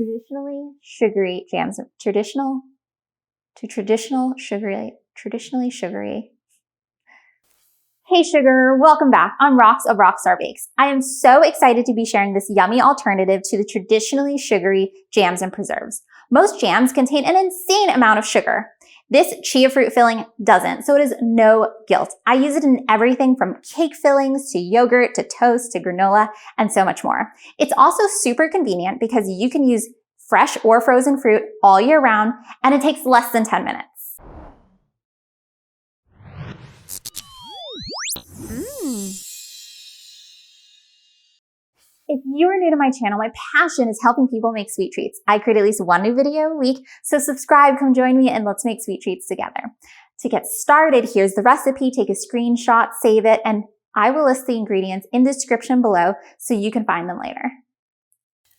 traditionally sugary jams. Traditionally sugary. Hey sugar, welcome back. I'm Rox of RoxStarBakes. I am so excited to be sharing this yummy alternative to the traditionally sugary jams and preserves. Most jams contain an insane amount of sugar. This chia fruit filling doesn't, so it is no guilt. I use it in everything from cake fillings to yogurt to toast to granola and so much more. It's also super convenient because you can use fresh or frozen fruit all year round, and it takes less than 10 minutes. If you are new to my channel, my passion is helping people make sweet treats. I create at least one new video a week, so subscribe, come join me, and let's make sweet treats together. To get started, here's the recipe. Take a screenshot, save it, and I will list the ingredients in the description below so you can find them later.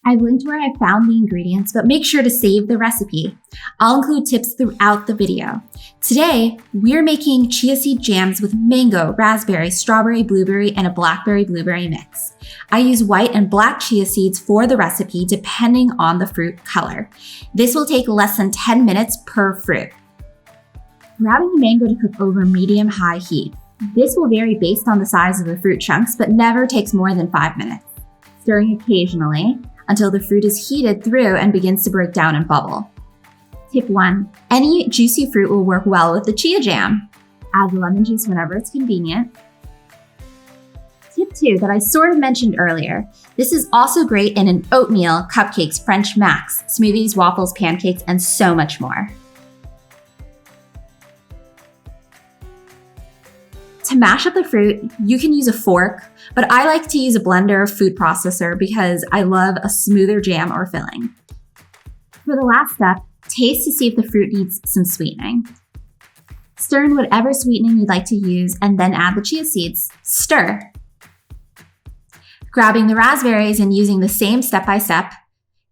I've linked where I found the ingredients, but make sure to save the recipe. I'll include tips throughout the video. Today, we're making chia seed jams with mango, raspberry, strawberry, blueberry, and a blackberry blueberry mix. I use white and black chia seeds for the recipe depending on the fruit color. This will take less than 10 minutes per fruit. Grabbing the mango to cook over medium-high heat. This will vary based on the size of the fruit chunks, but never takes more than 5 minutes. Stirring occasionally until the fruit is heated through and begins to break down and bubble. Tip 1. Any juicy fruit will work well with the chia jam. Add the lemon juice whenever it's convenient. Tip 2 that I sort of mentioned earlier. This is also great in an oatmeal, cupcakes, French macks, smoothies, waffles, pancakes, and so much more. To mash up the fruit, you can use a fork, but I like to use a blender or food processor because I love a smoother jam or filling. For the last step, taste to see if the fruit needs some sweetening. Stir in whatever sweetening you'd like to use and then add the chia seeds. Stir. Grabbing the raspberries and using the same step-by-step.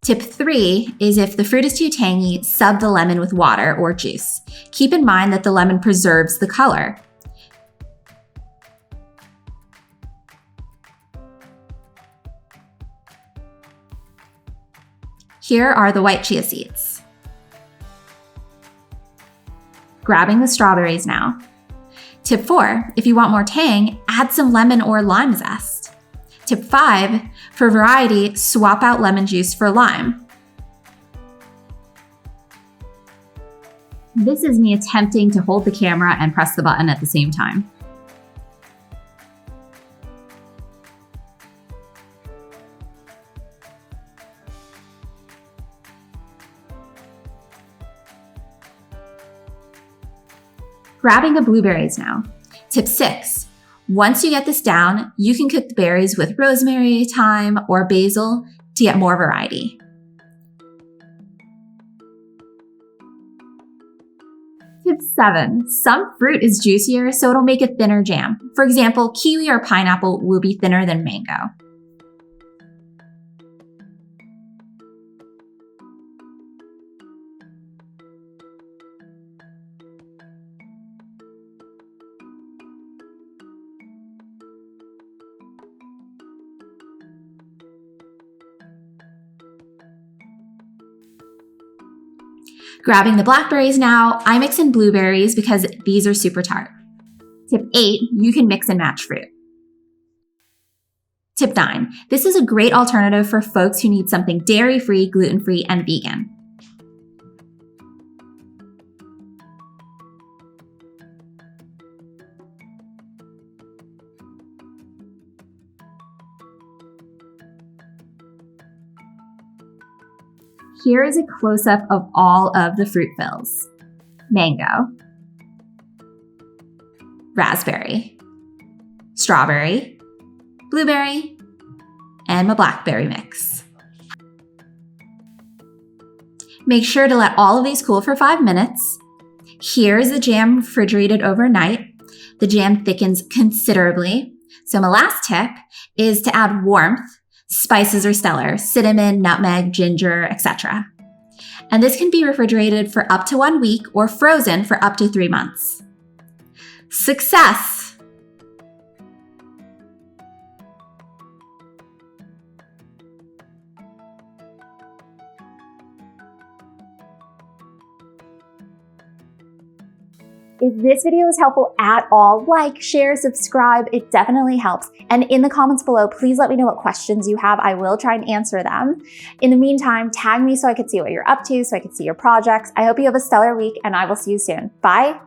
Tip 3 is if the fruit is too tangy, sub the lemon with water or juice. Keep in mind that the lemon preserves the color. Here are the white chia seeds. Grabbing the strawberries now. Tip 4, if you want more tang, add some lemon or lime zest. Tip 5, for variety, swap out lemon juice for lime. This is me attempting to hold the camera and press the button at the same time. Grabbing the blueberries now. Tip 6, once you get this down, you can cook the berries with rosemary, thyme, or basil to get more variety. Tip 7, some fruit is juicier, so it'll make a thinner jam. For example, kiwi or pineapple will be thinner than mango. Grabbing the blackberries now, I mix in blueberries because these are super tart. Tip 8, you can mix and match fruit. Tip 9, this is a great alternative for folks who need something dairy-free, gluten-free, and vegan. Here is a close-up of all of the fruit fills. Mango, raspberry, strawberry, blueberry, and my blackberry mix. Make sure to let all of these cool for 5 minutes. Here is the jam refrigerated overnight. The jam thickens considerably. So my last tip is to add warmth. Spices are stellar, cinnamon, nutmeg, ginger, etc. And this can be refrigerated for up to 1 week or frozen for up to 3 months. Success! If this video was helpful at all, like, share, subscribe, it definitely helps. And in the comments below, please let me know what questions you have. I will try and answer them. In the meantime, tag me so I can see what you're up to, so I can see your projects. I hope you have a stellar week, and I will see you soon. Bye.